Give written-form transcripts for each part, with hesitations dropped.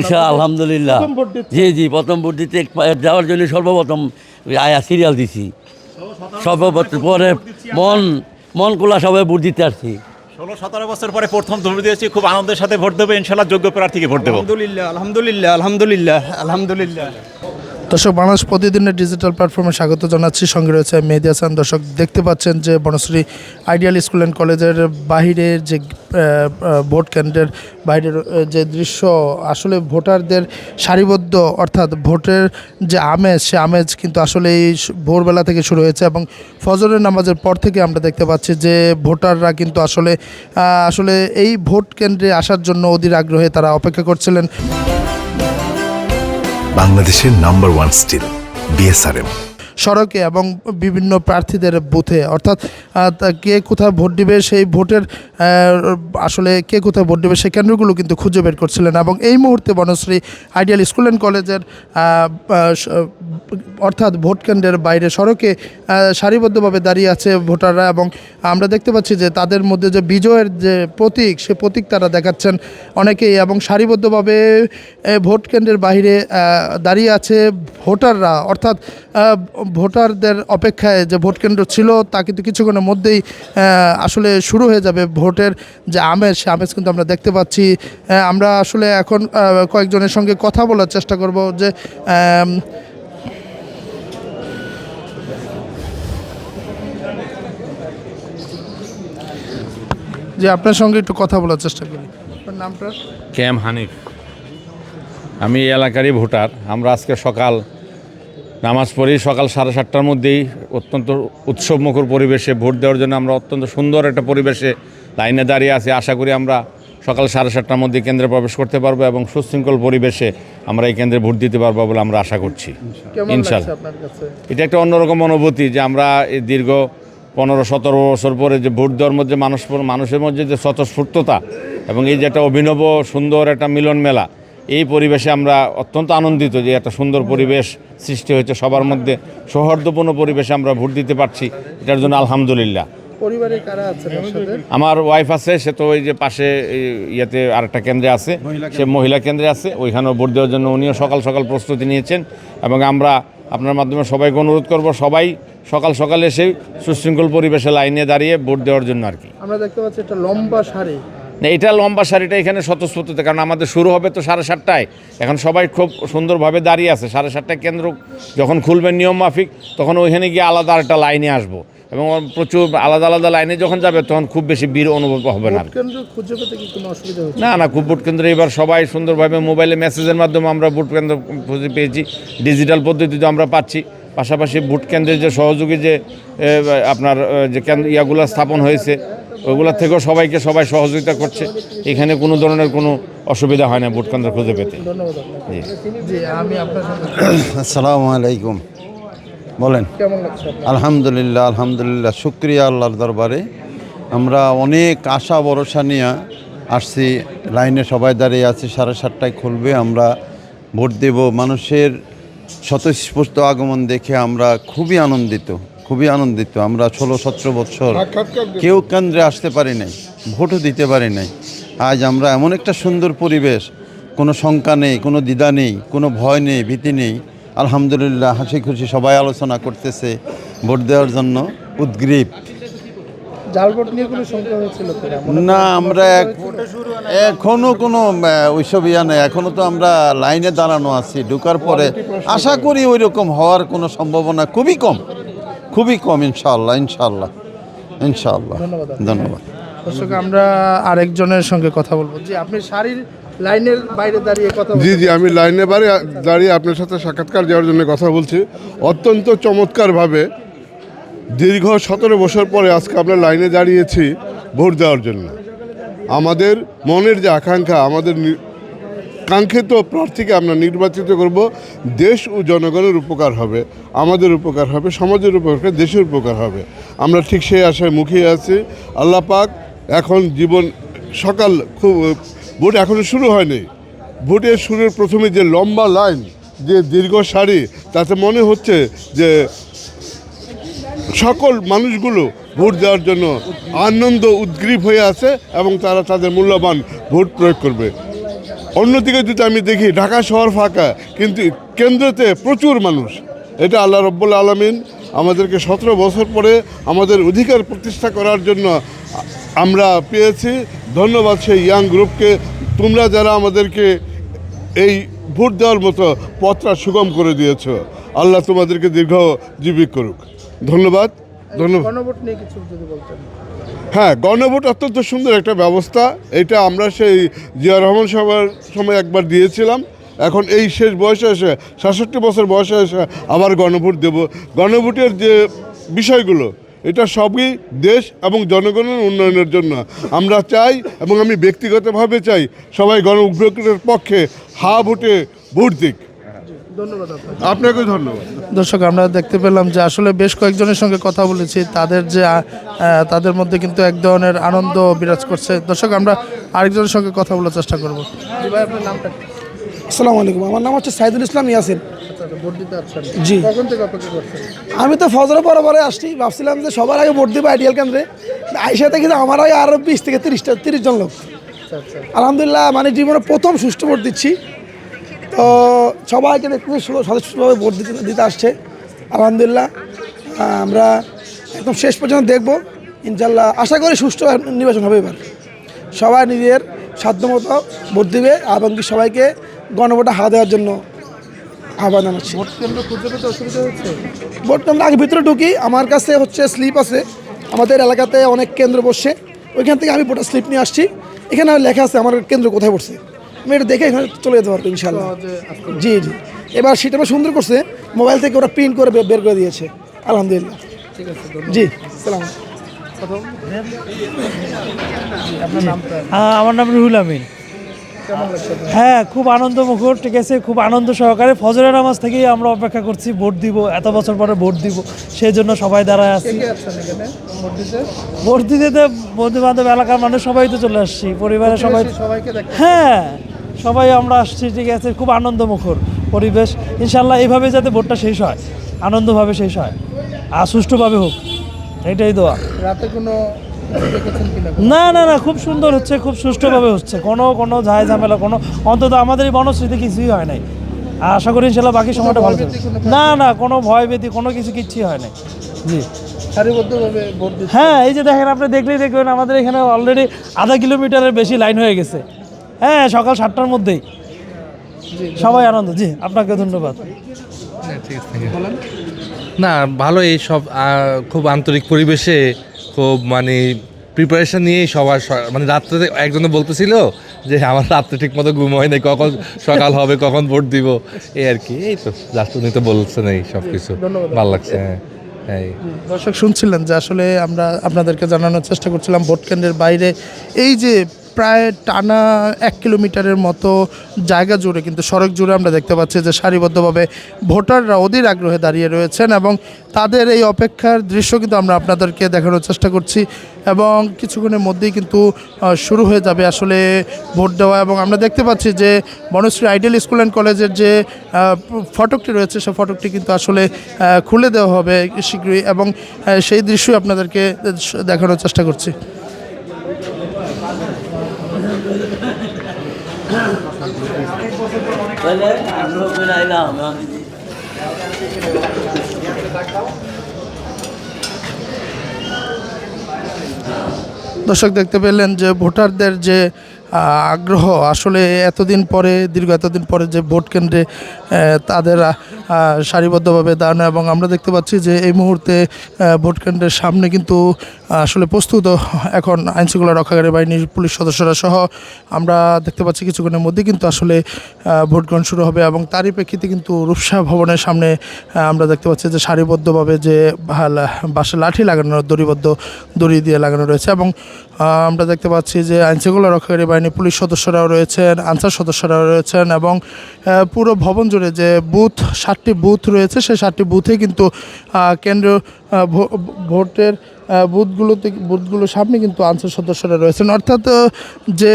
ইনশাআল্লাহ আলহামদুলিল্লাহ। জি জি, প্রথম ভোট দিতে যাওয়ার জন্য সর্বপ্রথম আয়া সিরিয়াল দিছি, সর্বপ্রথম পরে মন মন খোলা সবাই ভোট দিতে আসছি। 16-17 বছর পরে প্রথম ভোট দিয়েছি, খুব আনন্দের সাথে ভোট দেবো ইনশাআল্লাহ, যোগ্য প্রার্থীকে ভোট দেবো। আলহামদুলিল্লাহ আলহামদুলিল্লাহ আলহামদুলিল্লাহ আলহামদুলিল্লাহ। দর্শক, বাংলাদেশ প্রতিদিনের ডিজিটাল প্ল্যাটফর্মে স্বাগত জানাচ্ছি। সঙ্গে রয়েছে মেহেদী হাসান। দর্শক, দেখতে পাচ্ছেন যে বনশ্রী আইডিয়াল স্কুল অ্যান্ড কলেজের বাহিরের যে ভোট কেন্দ্রের বাইরের যে দৃশ্য, আসলে ভোটারদের সারিবদ্ধ, অর্থাৎ ভোটের যে আমেজ, সে আমেজ কিন্তু আসলে এই ভোরবেলা থেকে শুরু হয়েছে এবং ফজরের নামাজের পর থেকে আমরা দেখতে পাচ্ছি যে ভোটাররা কিন্তু আসলে এই ভোট কেন্দ্রে আসার জন্য অধীর আগ্রহে তারা অপেক্ষা করছিলেন। বাংলাদেশের নাম্বার ওয়ান স্টিল বিএসআরএম সড়কে এবং বিভিন্ন প্রার্থীদের বুথে, অর্থাৎ কে কোথায় ভোট দিবে সেই ভোটের আসলে কে কোথায় ভোট দিবে সেই কেন্দ্রগুলো কিন্তু খুঁজে বের করছিলেন। এবং এই মুহূর্তে বনশ্রী আইডিয়াল স্কুল অ্যান্ড কলেজের অর্থাৎ ভোট কেন্দ্রের বাইরে সড়কে সারিবদ্ধভাবে দাঁড়িয়ে আছে ভোটাররা এবং আমরা দেখতে পাচ্ছি যে তাদের মধ্যে যে বিজয়ের যে প্রতীক, সে প্রতীক তারা দেখাচ্ছেন অনেকেই এবং সারিবদ্ধভাবে ভোট কেন্দ্রের বাইরে দাঁড়িয়ে আছে ভোটাররা, অর্থাৎ ভোটারদের অপেক্ষায় যে ভোট কেন্দ্র ছিল তা কিন্তু কিছুক্ষণের মধ্যেই আসলে শুরু হয়ে যাবে। ভোটের যে আমেজ, সে আমেজ কিন্তু আমরা দেখতে পাচ্ছি। আমরা আসলে এখন কয়েকজনের সঙ্গে কথা বলার চেষ্টা করব যে আপনার সঙ্গে একটু কথা বলার চেষ্টা করি। আপনার নামটা? কেএম হানিফ। আমি এই এলাকারই ভোটার। আমরা আজকে সকাল নামাজ পড়ি, সকাল 7:30টার মধ্যেই অত্যন্ত উৎসবমুখর পরিবেশে ভোট দেওয়ার জন্য আমরা অত্যন্ত সুন্দর একটা পরিবেশে লাইনে দাঁড়িয়ে আছি। আশা করি আমরা সকাল 7:30টার মধ্যে কেন্দ্রে প্রবেশ করতে পারবো এবং সুশৃঙ্খল পরিবেশে আমরা এই কেন্দ্রে ভোট দিতে পারবো বলে আমরা আশা করছি ইনশাআল্লাহ। এটা একটা অন্যরকম অনুভূতি যে আমরা এই দীর্ঘ 15-17 বছর পরে যে ভোট দেওয়ার মধ্যে মানুষের মধ্যে যে স্বতঃস্ফূর্ততা এবং এই যে একটা অভিনব সুন্দর একটা মিলন মেলা, এই পরিবেশে আমরা অত্যন্ত আনন্দিত যে একটা সুন্দর পরিবেশ সৃষ্টি হয়েছে সবার মধ্যে, সৌহার্দ্যপূর্ণ পরিবেশে আমরা ভোট দিতে পারছি, এটার জন্য আলহামদুলিল্লাহ। পরিবারে কারা আছে? আমার ওয়াইফ আছে, সে তো ওই যে পাশে ইয়েতে আরেকটা কেন্দ্রে আছে, সে মহিলা কেন্দ্রে আছে, ওইখানেও ভোট দেওয়ার জন্য উনিও সকাল সকাল প্রস্তুতি নিয়েছেন এবং আমরা আপনার মাধ্যমে সবাইকে অনুরোধ করব সবাই সকাল সকাল এসে সুশৃঙ্খল পরিবেশে লাইনে দাঁড়িয়ে ভোট দেওয়ার জন্য আর কি। আমরা দেখতে পাচ্ছি একটা লম্বা সারি। না, এটা লম্বা সারিটা এখানে স্বতঃস্ফূর্ততে, কারণ আমাদের শুরু হবে তো 7:30টায়। এখন সবাই খুব সুন্দরভাবে দাঁড়িয়ে আছে। 7:30টায় কেন্দ্র যখন খুলবেন নিয়ম মাফিক, তখন ওইখানে গিয়ে আলাদা একটা লাইনে আসবো এবং প্রচুর আলাদা আলাদা লাইনে যখন যাবে তখন খুব বেশি ভিড় অনুভব হবে না। না, খুব ভোট কেন্দ্রে এবার সবাই সুন্দরভাবে মোবাইলে মেসেজের মাধ্যমে আমরা ভোট কেন্দ্র খুঁজে পেয়েছি, ডিজিটাল পদ্ধতিতে আমরা পাচ্ছি। পাশাপাশি ভোট কেন্দ্রের যে সহযোগী যে আপনার যে ইয়াগুলো স্থাপন হয়েছে, ওইগুলোর থেকেও সবাই সহযোগিতা করছে। এখানে কোনো ধরনের কোনো অসুবিধা হয় না ভোট কেন্দ্র খুঁজে পেতে। আসসালামু আলাইকুম। বলেন। আলহামদুলিল্লাহ আলহামদুলিল্লাহ, শুক্রিয়া আল্লাহর দরবারে। আমরা অনেক আশা ভরসা নিয়ে আসছি, লাইনে সবাই দাঁড়িয়ে আছি। 7:30টায় খুলবে, আমরা ভোট দেব। মানুষের স্বতঃস্ফূর্ত আগমন দেখে আমরা খুবই আনন্দিত। আমরা 16-17 বছর কেউ কেন্দ্রে আসতে পারি নাই, ভোটও দিতে পারি নাই। আজ আমরা এমন একটা সুন্দর পরিবেশ, কোনো শঙ্কা নেই, কোনো দ্বিধা নেই, কোনো ভয় নেই, ভীতি নেই। আলহামদুলিল্লাহ, হাসি খুশি সবাই আলোচনা করতেছে ভোট দেওয়ার জন্য উদ্গ্রীব। না, আমরা এখনো কোনো ওইসব নেই। এখনো তো আমরা লাইনে দাঁড়ানো আছি। ঢোকার পরে আশা করি ওই রকম হওয়ার কোনো সম্ভাবনা খুবই কম। ইনশাআল্লাহ। ধন্যবাদ। দর্শক, আমরা আরেকজনের সঙ্গে কথা বলবো। জি, আপনি লাইনের বাইরে দাঁড়িয়ে কথা বলছেন। জি, আমি লাইনে বাইরে দাঁড়িয়ে আপনার সাথে সাক্ষাৎকার দেওয়ার জন্য কথা বলছি। অত্যন্ত চমৎকারভাবে দীর্ঘ 17 বছর পরে আজকে আমরা লাইনে দাঁড়িয়েছি ভোট দেওয়ার জন্য। আমাদের মনের যে আকাঙ্ক্ষা, আমাদের কাঙ্ক্ষিত প্রার্থীকে আমরা নির্বাচিত করব। দেশ ও জনগণের উপকার হবে, আমাদের উপকার হবে, সমাজের উপকার হবে, দেশের উপকার হবে। আমরা ঠিক সেই আশায় মুখিয়ে আছি। আল্লাহ পাক এখন সকাল খুব ভোট এখনও শুরু হয়নি। ভোটের শুরুর প্রথমে যে লম্বা লাইন, যে দীর্ঘ সারি, তাতে মনে হচ্ছে যে সকল মানুষগুলো ভোট দেওয়ার জন্য উদ্গ্রীব হয়ে আছে এবং তারা তাদের মূল্যবান ভোট প্রয়োগ করবে। অন্যদিকে যদি আমি দেখি ঢাকা শহর ফাঁকা, কিন্তু কেন্দ্রতে প্রচুর মানুষ। এটা আল্লাহ রব্বুল আলামিন আমাদেরকে 17 বছর পরে আমাদের অধিকার প্রতিষ্ঠা করার জন্য আমরা পেয়েছি। ধন্যবাদ সেই ইয়াং গ্রুপকে, তোমরা যারা আমাদেরকে এই ভোট দেওয়ার মতো পথটা সুগম করে দিয়েছ। আল্লাহ তোমাদেরকে দীর্ঘজীবী করুক। ধন্যবাদ। গণভোট নিয়ে কিছু যদি বলতেন। হ্যাঁ, গণভোট অত্যন্ত সুন্দর একটা ব্যবস্থা। এটা আমরা সেই জিয়া রহমান সভার সময় একবার দিয়েছিলাম। এখন এই শেষ বয়সে এসে 67 বছর বয়সে এসে আবার গণভোট দেব। গণভোটের যে বিষয়গুলো, এটা সবই দেশ এবং জনগণের উন্নয়নের জন্য আমরা চাই, এবং আমি ব্যক্তিগতভাবে চাই সবাই গণভোটের পক্ষে হা ভোটে ভোট দিক। ধন্যবাদ আপনাকে ধন্যবাদ। দর্শক, আমরা দেখতে পেলাম যে আসলে বেশ কয়েকজনের সঙ্গে কথা বলেছি, তাদের মধ্যে কিন্তু এক ধরনের আনন্দ বিরাজ করছে। দর্শক, আমরা আরেকজনের সঙ্গে কথা বলার চেষ্টা করবো। ভাই, আপনার নামটা কি? আসসালামু আলাইকুম, আমার নাম হচ্ছে সাইদুল ইসলাম ইয়াসিন। ভোট দিতে আসছেন? জি। কখন থেকে অপেক্ষা করছেন? আমি তো ফজর পরে আসছি, ভাবছিলাম যে সবার আগে ভোট দিব আইডিয়াল কেন্দ্রে। আইসা থেকে আমার আগে আরও 20 থেকে 30 জন লোক। আলহামদুলিল্লাহ, মানে জীবনে প্রথম সুষ্ঠু ভোট দিচ্ছি। তো সবাইকে দেখতে সদস্যভাবে ভোট দিতে আসছে। আলহামদুলিল্লাহ, আমরা একদম শেষ পর্যন্ত দেখব ইনশাল্লাহ। আশা করি সুষ্ঠু নির্বাচন হবে। এবার সবাই নিজের সাধ্যমতো ভোট দিবে এবং সবাইকে গণভোটে হাত দেওয়ার জন্য আহ্বান জানাচ্ছি। ভোট কেন্দ্র খুঁজে পেতে অসুবিধা হচ্ছে? ভোট কেন্দ্র আগে ভিতরে ঢুকি, আমার কাছে হচ্ছে স্লিপ আছে। আমাদের এলাকাতে অনেক কেন্দ্র বসছে, ওইখান থেকে আমি ভোটার স্লিপ নিয়ে আসছি। এখানে লেখা আছে আমার কেন্দ্র কোথায় পড়ছে, আমি এটা দেখে এখানে চলে যেতে পারবো ইনশাল্লাহ। জি জি, এবার সেটা সুন্দর করছে, মোবাইল থেকে ওরা প্রিন্ট করে বের করে দিয়েছে। আলহামদুলিল্লাহ। ঠিক আছে, জি, সালাম। আপনার নামটা? আমার নাম রুহুল আমিন। কেমন লাগছে? হ্যাঁ, খুব আনন্দমুখর, ঠিক আছে, খুব আনন্দ সহকারে। ফজরের নামাজ থেকেই আমরা অপেক্ষা করছি ভোট দিব, এত বছর পরে ভোট দিব, সেই জন্য সবাই দাঁড়ায় কে আছি কে আছেন এখানে ভোট দিতে? ভোট দিতে। তো বন্ধু বান্ধব, এলাকার মানুষ সবাই তো চলে আসছি, পরিবারের সবাই। সবাইকে দেখতে? হ্যাঁ, সবাই আমরা আসছি, ঠিক আছে। খুব আনন্দমুখর পরিবেশ। ইনশাল্লাহ এইভাবে যাতে ভোটটা শেষ হয়, আনন্দভাবে শেষ হয় আর সুষ্ঠুভাবে হোক, এটাই দোয়া। রাতে কোনো দেখেছেন কিনা? না না না, খুব সুন্দর হচ্ছে, খুব সুষ্ঠুভাবে হচ্ছে, কোনো ঝাই ঝামেলা, কোনো অন্তত আমাদের এই বনশ্রীতে কিছুই হয় নাই। আর আশা করি ইনশাল্লাহ বাকি সময়টা ভালো যাবে। না না, কোনো ভয় ভীতি কোনো কিছুই হয় নাই। জি, সারিবদ্ধভাবে ভোট দিতে? হ্যাঁ, এই যে দেখেন, আপনি দেখলেই দেখবেন আমাদের এখানে অলরেডি আধা কিলোমিটারের বেশি লাইন হয়ে গেছে। হ্যাঁ, সকাল 7টার মধ্যেই সবাই আনন্দ। জি, আপনাকে ধন্যবাদ। না, ভালো, এই সব খুব আন্তরিক পরিবেশে, খুব মানে প্রিপারেশন নিয়েই সবার মানে রাত্রে একজন বলতেছিল যে আমার রাত্রে ঠিক মতো ঘুম হয় নাই, কখন সকাল হবে, কখন ভোট দিব, এই আর কি। এই তো জাস্ট উনি তো বলছেন এই সব কিছু, ভালো লাগছে। হ্যাঁ, দর্শক, শুনছিলেন যে আসলে আমরা আপনাদেরকে জানানোর চেষ্টা করছিলাম ভোট কেন্দ্রের বাইরে এই যে প্রায় টানা 1 কিলোমিটারের মতো জায়গা জুড়ে, কিন্তু সড়ক জুড়ে আমরা দেখতে পাচ্ছি যে সারিবদ্ধভাবে ভোটাররা অধীর আগ্রহে দাঁড়িয়ে রয়েছেন, এবং তাদের এই অপেক্ষার দৃশ্য কিন্তু আমরা আপনাদেরকে দেখানোর চেষ্টা করছি। এবং কিছুক্ষণের মধ্যেই কিন্তু শুরু হয়ে যাবে আসলে ভোট দেওয়া। এবং আমরা দেখতে পাচ্ছি যে বনশ্রী আইডিয়াল স্কুল অ্যান্ড কলেজের যে ফটকটি রয়েছে, সেই ফটকটি কিন্তু আসলে খুলে দেওয়া হবে শীঘ্রই, এবং সেই দৃশ্যই আপনাদেরকে দেখানোর চেষ্টা করছি। দর্শক, দেখতে পেলেন যে ভোটারদের যে আগ্রহ, আসলে দীর্ঘ এতদিন পরে যে ভোট কেন্দ্রে তাদের সারিবদ্ধভাবে দাঁড়ানো, এবং আমরা দেখতে পাচ্ছি যে এই মুহূর্তে ভোট কেন্দ্রের সামনে কিন্তু আসলে প্রস্তুত এখন আইনশৃঙ্খলা রক্ষাকারী বাহিনীর পুলিশ সদস্যরা সহ। আমরা দেখতে পাচ্ছি কিছুক্ষণের মধ্যে কিন্তু আসলে ভোট গ্রহণ শুরু হবে, এবং তারই প্রেক্ষিতে কিন্তু রূপসা ভবনের সামনে আমরা দেখতে পাচ্ছি যে সারিবদ্ধভাবে যে বাসে লাঠি লাগানো, দড়ি দিয়ে লাগানো রয়েছে, এবং আমরা দেখতে পাচ্ছি যে আইনশৃঙ্খলা রক্ষাকারী বাহিনী পুলিশ সদস্যরাও রয়েছেন, আনসার সদস্যরাও রয়েছেন, এবং পুরো ভবন জুড়ে যে 7টি বুথ রয়েছে, সেই 7টি বুথে কিন্তু কেন্দ্রীয় ভোটের বুথগুলোর সামনে কিন্তু আনসার সদস্যরা রয়েছেন। অর্থাৎ যে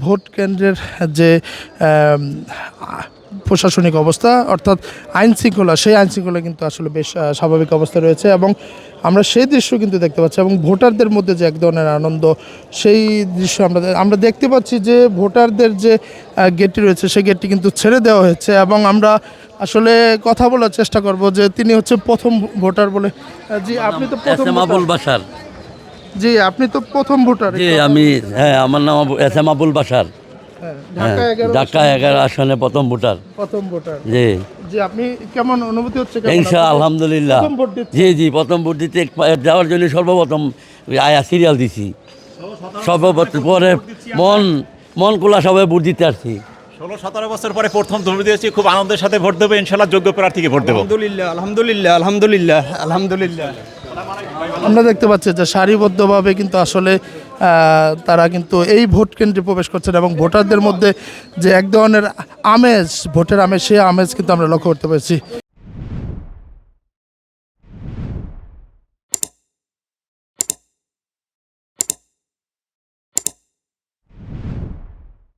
ভোট কেন্দ্রের যে প্রশাসনিক অবস্থা অর্থাৎ আইন শৃঙ্খলা, সেই আইন শৃঙ্খলা কিন্তু আসলে বেশ স্বাভাবিক অবস্থা রয়েছে এবং আমরা সেই দৃশ্য কিন্তু দেখতে পাচ্ছি এবং ভোটারদের মধ্যে যে এক ধরনের আনন্দ, সেই দৃশ্য আমরা দেখতে পাচ্ছি যে ভোটারদের যে গেটটি রয়েছে সেই গেটটি কিন্তু ছেড়ে দেওয়া হয়েছে এবং আমরা আসলে কথা বলার চেষ্টা করব যে তিনি হচ্ছে প্রথম ভোটার বলে। জি, আপনি তো প্রথম এস এম আবুল বাশার। জি, আপনি তো প্রথম ভোটার। জি আমি, হ্যাঁ আমার নাম এস এম আবুল বাশার। ঢাকা 11 আসনে প্রথম ভোটার। প্রথম ভোটার। জি জি, আপনি কেমন অনুভূতি হচ্ছে? ইনশাআল্লাহ আলহামদুলিল্লাহ। জি প্রথম ভোট দিতে যাওয়ার জন্য সর্বপ্রথম আয়া সিরিয়াল দিছি। সর্বপ্রথম পরে মন খোলা সবাই ভোট দিতে আসছি। 16-17 বছর পরে প্রথম ভোট দিয়েছি, খুব আনন্দের সাথে ভোট দেবো ইনশাল্লাহ, যোগ্য প্রার্থীকে ভোট দেবো। আলহামদুলিল্লাহ আলহামদুলিল্লাহ আলহামদুলিল্লাহ আলহামদুলিল্লাহ। আমরা দেখতে পাচ্ছি যে সারিবদ্ধভাবে কিন্তু আসলে তারা কিন্তু এই ভোট কেন্দ্রে প্রবেশ করছেন এবং ভোটারদের মধ্যে যে এক ধরনের আমেজ, ভোটের আমেজ, সেই আমেজ কিন্তু আমরা লক্ষ্য করতে পারছি।